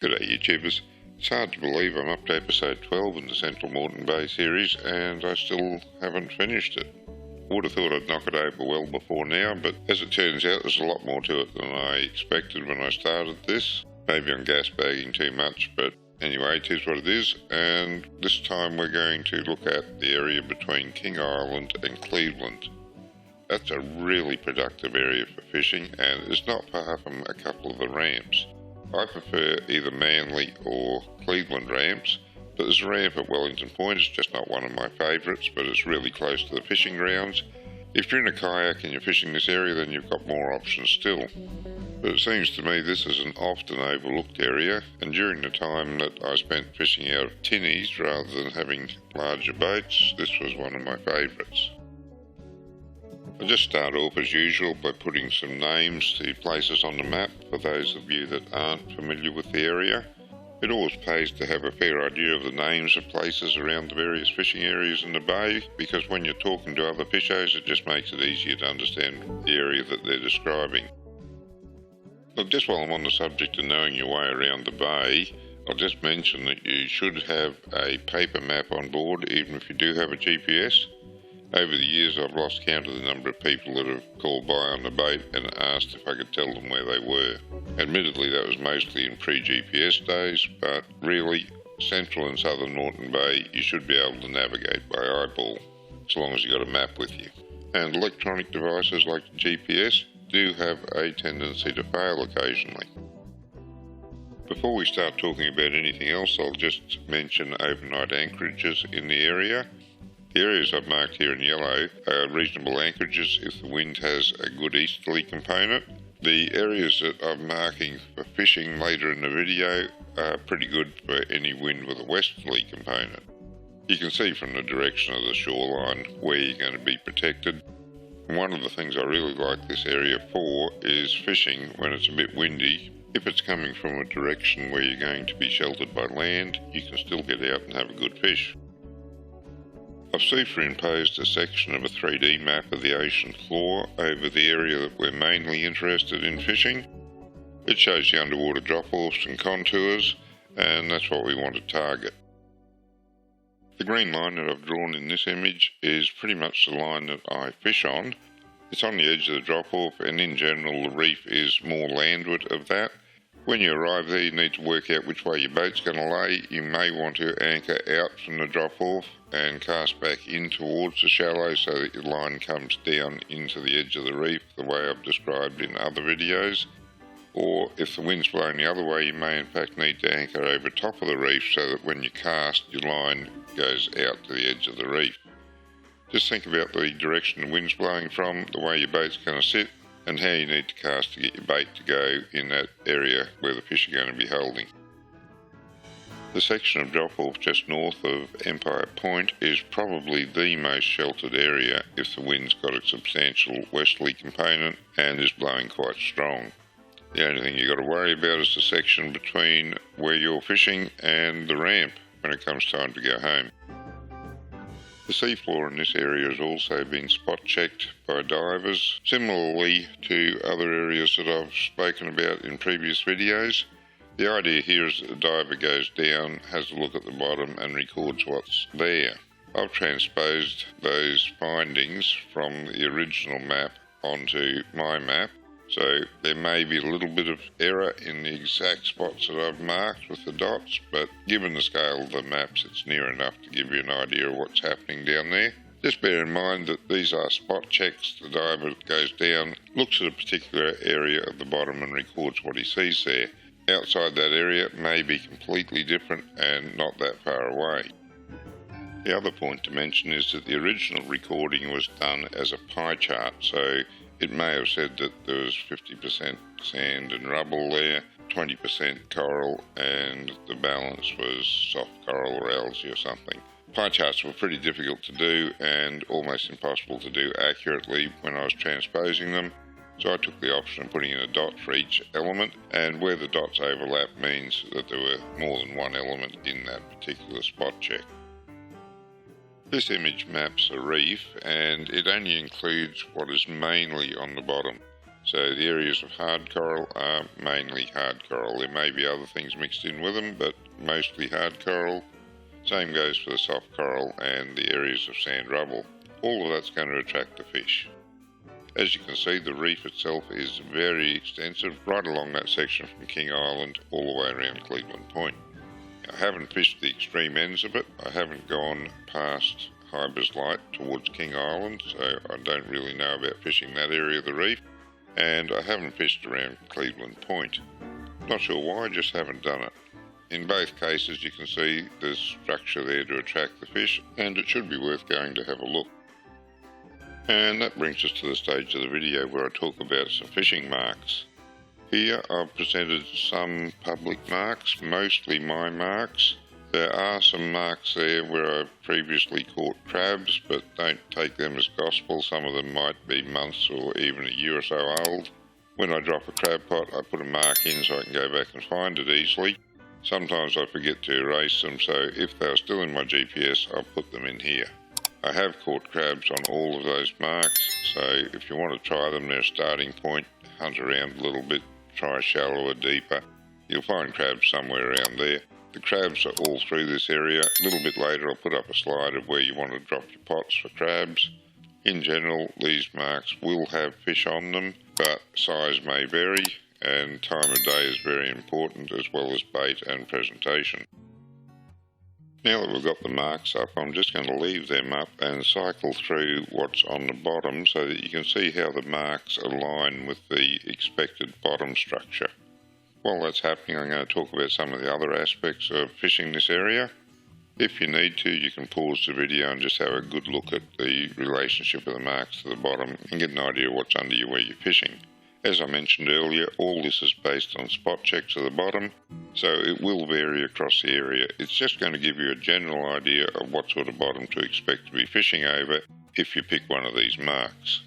G'day YouTubers. It's hard to believe I'm up to episode 12 in the Central Moreton Bay series and I still haven't finished it. I would have thought I'd knock it over well before now, but as it turns out there's a lot more to it than I expected when I started this. Maybe I'm gas bagging too much, but anyway, it is what it is, and this time we're going to look at the area between King Island and Cleveland. That's a really productive area for fishing, and it's not far from a couple of the ramps. I prefer either Manly or Cleveland ramps, but there's a ramp at Wellington Point. It's just not one of my favourites, but it's really close to the fishing grounds. If you're in a kayak and you're fishing this area, then you've got more options still. But it seems to me this is an often overlooked area, and during the time that I spent fishing out of tinnies rather than having larger boats, this was one of my favourites. I'll just start off as usual by putting some names to places on the map for those of you that aren't familiar with the area. It always pays to have a fair idea of the names of places around the various fishing areas in the bay, because when you're talking to other fishers it just makes it easier to understand the area that they're describing. Look, just while I'm on the subject of knowing your way around the bay, I'll just mention that you should have a paper map on board even if you do have a GPS. Over the years I've lost count of the number of people that have called by on the boat and asked if I could tell them where they were. Admittedly that was mostly in pre-GPS days, but really, central and southern Moreton Bay you should be able to navigate by eyeball, as long as you've got a map with you. And electronic devices like the GPS do have a tendency to fail occasionally. Before we start talking about anything else, I'll just mention overnight anchorages in the area. The areas I've marked here in yellow are reasonable anchorages if the wind has a good easterly component. The areas that I'm marking for fishing later in the video are pretty good for any wind with a westerly component. You can see from the direction of the shoreline where you're going to be protected. And one of the things I really like this area for is fishing when it's a bit windy. If it's coming from a direction where you're going to be sheltered by land, you can still get out and have a good fish. I've superimposed a section of a 3D map of the ocean floor over the area that we're mainly interested in fishing. It shows the underwater drop-offs and contours, and that's what we want to target. The green line that I've drawn in this image is pretty much the line that I fish on. It's on the edge of the drop-off, and in general the reef is more landward of that. When you arrive there you need to work out which way your boat's going to lay. You may want to anchor out from the drop-off and cast back in towards the shallow so that your line comes down into the edge of the reef the way I've described in other videos. Or if the wind's blowing the other way, you may in fact need to anchor over top of the reef so that when you cast, your line goes out to the edge of the reef. Just think about the direction the wind's blowing from, the way your boat's going to sit, and how you need to cast to get your bait to go in that area where the fish are going to be holding. The section of drop-off just north of Empire Point is probably the most sheltered area if the wind's got a substantial westerly component and is blowing quite strong. The only thing you've got to worry about is the section between where you're fishing and the ramp when it comes time to go home. The seafloor in this area has also been spot checked by divers, similarly to other areas that I've spoken about in previous videos. The idea here is that the diver goes down, has a look at the bottom and records what's there. I've transposed those findings from the original map onto my map, so there may be a little bit of error in the exact spots that I've marked with the dots, but given the scale of the maps it's near enough to give you an idea of what's happening down there. Just bear in mind that these are spot checks. The diver goes down, looks at a particular area of the bottom and records what he sees there. Outside that area it may be completely different and not that far away. The other point to mention is that the original recording was done as a pie chart, so it may have said that there was 50% sand and rubble there, 20% coral, and the balance was soft coral or algae or something. Pie charts were pretty difficult to do and almost impossible to do accurately when I was transposing them, so I took the option of putting in a dot for each element, and where the dots overlap means that there were more than one element in that particular spot check. This image maps a reef and it only includes what is mainly on the bottom. So the areas of hard coral are mainly hard coral. There may be other things mixed in with them, but mostly hard coral. Same goes for the soft coral and the areas of sand rubble. All of that's going to attract the fish. As you can see, the reef itself is very extensive, right along that section from King Island all the way around Cleveland Point. I haven't fished the extreme ends of it. I haven't gone past Huybers Light towards King Island, so I don't really know about fishing that area of the reef. And I haven't fished around Cleveland Point. Not sure why, just haven't done it. In both cases you can see there's structure there to attract the fish, and it should be worth going to have a look. And that brings us to the stage of the video where I talk about some fishing marks. Here I've presented some public marks, mostly my marks. There are some marks there where I've previously caught crabs, but don't take them as gospel. Some of them might be months or even a year or so old. When I drop a crab pot, I put a mark in so I can go back and find it easily. Sometimes I forget to erase them, so if they're still in my GPS, I'll put them in here. I have caught crabs on all of those marks, so if you want to try them, they're a starting point. Hunt around a little bit, try shallower, deeper. You'll find crabs somewhere around there. The crabs are all through this area. A little bit later I'll put up a slide of where you want to drop your pots for crabs. In general, these marks will have fish on them, but size may vary, and time of day is very important, as well as bait and presentation. Now that we've got the marks up, I'm just going to leave them up and cycle through what's on the bottom so that you can see how the marks align with the expected bottom structure. While that's happening, I'm going to talk about some of the other aspects of fishing this area. If you need to, you can pause the video and just have a good look at the relationship of the marks to the bottom and get an idea of what's under you where you're fishing. As I mentioned earlier, all this is based on spot checks at the bottom, so it will vary across the area. It's just going to give you a general idea of what sort of bottom to expect to be fishing over if you pick one of these marks.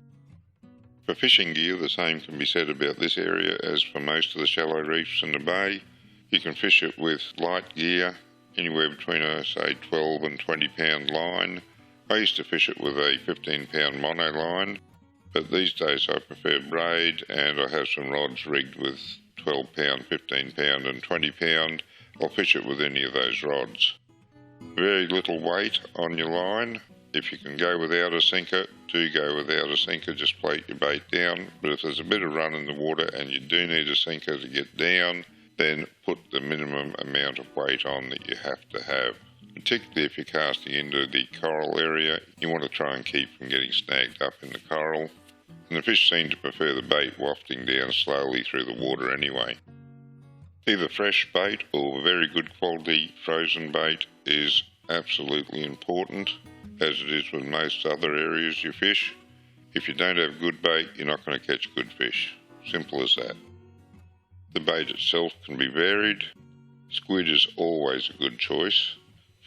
For fishing gear, the same can be said about this area as for most of the shallow reefs in the bay. You can fish it with light gear, anywhere between a, say, 12 and 20 pound line. I used to fish it with a 15 pound mono line, but these days I prefer braid, and I have some rods rigged with 12 pound, 15 pound and 20 pound. I'll fish it with any of those rods. Very little weight on your line. If you can go without a sinker, do go without a sinker, just plate your bait down. But if there's a bit of run in the water and you do need a sinker to get down, then put the minimum amount of weight on that you have to have. Particularly if you're casting into the coral area, you want to try and keep from getting snagged up in the coral. And the fish seem to prefer the bait wafting down slowly through the water anyway. Either fresh bait or very good quality frozen bait is absolutely important, as it is with most other areas you fish. If you don't have good bait, you're not going to catch good fish. Simple as that. The bait itself can be varied. Squid is always a good choice.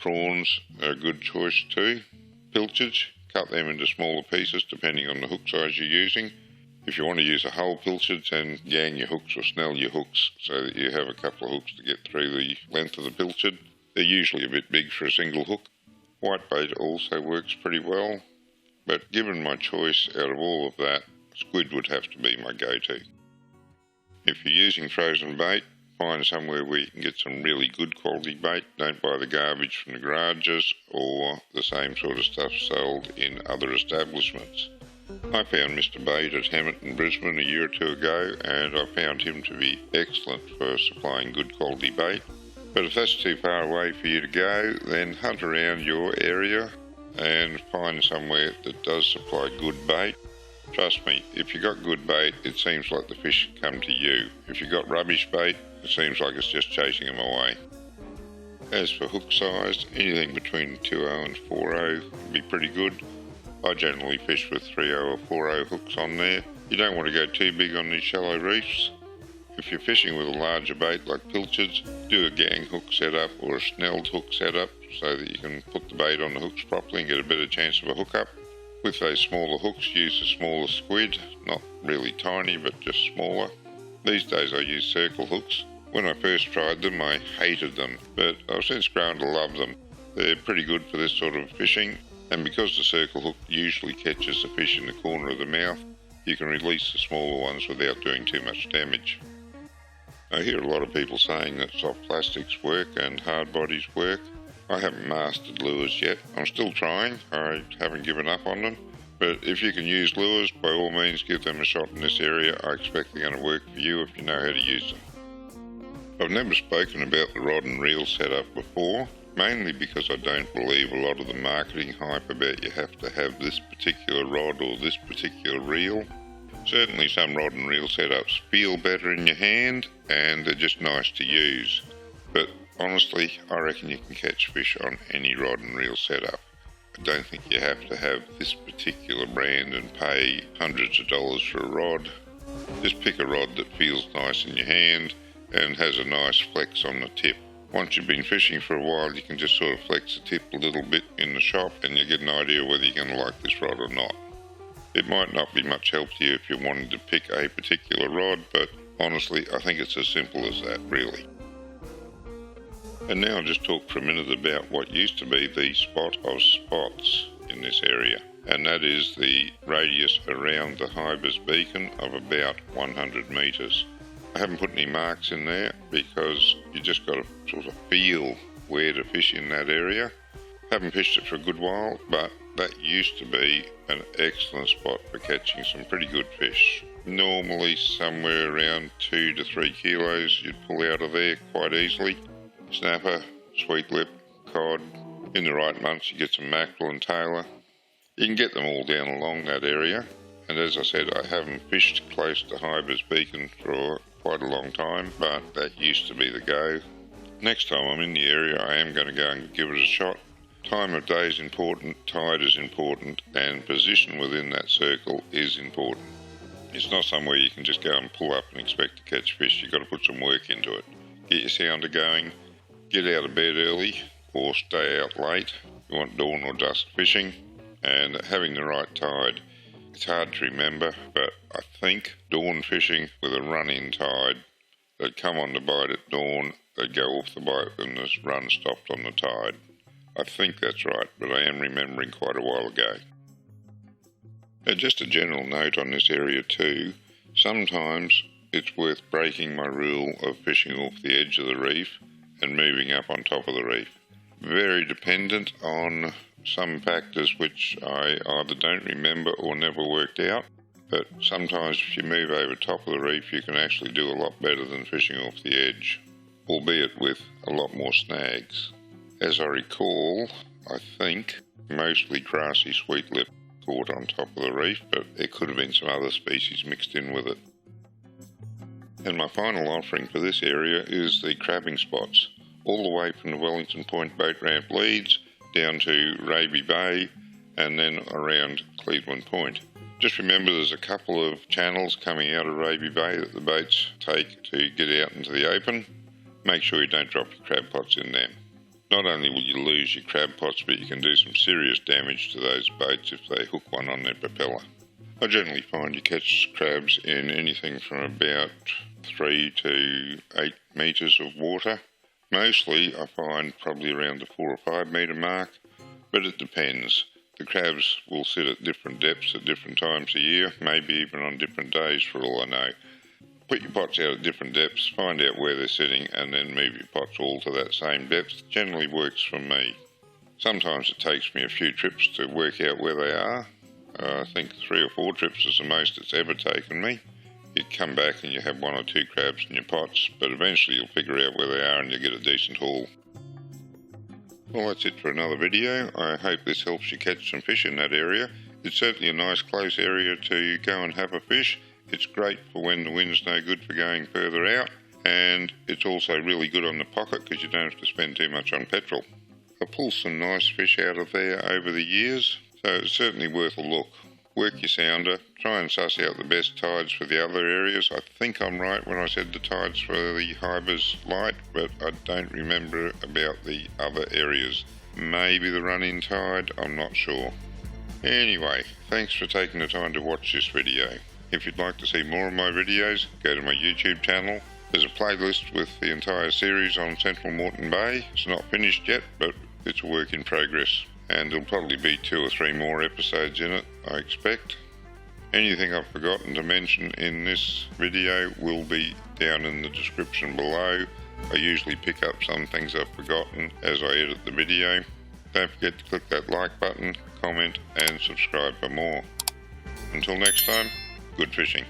Prawns are a good choice too. Pilchards, cut them into smaller pieces depending on the hook size you're using. If you want to use a whole pilchard, then gang your hooks or snell your hooks so that you have a couple of hooks to get through the length of the pilchard. They're usually a bit big for a single hook. Whitebait also works pretty well, but given my choice out of all of that, squid would have to be my go-to. If you're using frozen bait, find somewhere where you can get some really good quality bait. Don't buy the garbage from the garages or the same sort of stuff sold in other establishments. I found Mr. Bait at Hammett in Brisbane a year or two ago, and I found him to be excellent for supplying good quality bait. But if that's too far away for you to go, then hunt around your area and find somewhere that does supply good bait. Trust me, if you got good bait, it seems like the fish come to you. If you got rubbish bait, it seems like it's just chasing them away. As for hook size, anything between 2.0 and 4.0 would be pretty good. I generally fish with 3.0 or 4.0 hooks on there. You don't want to go too big on these shallow reefs. If you're fishing with a larger bait like pilchards, do a gang hook setup or a snelled hook setup so that you can put the bait on the hooks properly and get a better chance of a hookup. With those smaller hooks, use a smaller squid, not really tiny but just smaller. These days I use circle hooks. When I first tried them, I hated them, but I've since grown to love them. They're pretty good for this sort of fishing, and because the circle hook usually catches the fish in the corner of the mouth, you can release the smaller ones without doing too much damage. I hear a lot of people saying that soft plastics work and hard bodies work. I haven't mastered lures yet. I'm still trying. I haven't given up on them. But if you can use lures, by all means give them a shot in this area. I expect they're going to work for you if you know how to use them. I've never spoken about the rod and reel setup before, mainly because I don't believe a lot of the marketing hype about you have to have this particular rod or this particular reel. Certainly some rod and reel setups feel better in your hand and they're just nice to use. But honestly, I reckon you can catch fish on any rod and reel setup. I don't think you have to have this particular brand and pay hundreds of dollars for a rod. Just pick a rod that feels nice in your hand and has a nice flex on the tip. Once you've been fishing for a while, you can just sort of flex the tip a little bit in the shop and you get an idea whether you're going to like this rod or not. It might not be much help to you if you wanted to pick a particular rod, but honestly, I think it's as simple as that, really. And now I'll just talk for a minute about what used to be the spot of spots in this area, and that is the radius around the Huybers beacon of about 100 metres. I haven't put any marks in there because you just got to sort of feel where to fish in that area. Haven't fished it for a good while, but that used to be an excellent spot for catching some pretty good fish. Normally somewhere around 2 to 3 kilos you'd pull out of there quite easily. Snapper, sweet lip, cod. In the right months you get some mackerel and tailor. You can get them all down along that area, and as I said, I haven't fished close to Huybers beacon for quite a long time, but that used to be the go. Next time I'm in the area I am going to go and give it a shot. Time of day is important, tide is important, and position within that circle is important. It's not somewhere you can just go and pull up and expect to catch fish. You've got to put some work into it. Get your sounder going, get out of bed early or stay out late. You want dawn or dusk fishing, and having the right tide. It's hard to remember, but I think dawn fishing with a run-in tide, they'd come on the bite at dawn, they'd go off the bite when the run stopped on the tide. I think that's right, but I am remembering quite a while ago. And just a general note on this area too, sometimes it's worth breaking my rule of fishing off the edge of the reef and moving up on top of the reef. Very dependent on some factors which I either don't remember or never worked out, but sometimes if you move over top of the reef you can actually do a lot better than fishing off the edge, albeit with a lot more snags. As I recall, I think mostly grassy sweetlip caught on top of the reef, but there could have been some other species mixed in with it. And my final offering for this area is the crabbing spots, all the way from the Wellington Point boat ramp leads down to Raby Bay and then around Cleveland Point. Just remember there's a couple of channels coming out of Raby Bay that the boats take to get out into the open. Make sure you don't drop your crab pots in them. Not only will you lose your crab pots, but you can do some serious damage to those boats if they hook one on their propeller. I generally find you catch crabs in anything from about 3 to 8 metres of water. Mostly I find probably around the 4 or 5 metre mark, but it depends. The crabs will sit at different depths at different times of year, maybe even on different days for all I know. Put your pots out at different depths, find out where they're sitting, and then move your pots all to that same depth. Generally works for me. Sometimes it takes me a few trips to work out where they are. I think 3 or 4 trips is the most it's ever taken me. You come back and you have 1 or 2 crabs in your pots, but eventually you'll figure out where they are and you'll get a decent haul. Well, that's it for another video. I hope this helps you catch some fish in that area. It's certainly a nice close area to go and have a fish. It's great for when the wind's no good for going further out, and it's also really good on the pocket because you don't have to spend too much on petrol. I pulled some nice fish out of there over the years, so it's certainly worth a look. Work your sounder, try and suss out the best tides for the other areas. I think I'm right when I said the tides for the Huybers light, but I don't remember about the other areas. Maybe the run-in tide, I'm not sure. Anyway, thanks for taking the time to watch this video. If you'd like to see more of my videos, go to my YouTube channel. There's a playlist with the entire series on Central Moreton Bay. It's not finished yet, but it's a work in progress. And there'll probably be 2 or 3 more episodes in it, I expect. Anything I've forgotten to mention in this video will be down in the description below. I usually pick up some things I've forgotten as I edit the video. Don't forget to click that like button, comment and subscribe for more. Until next time, good fishing.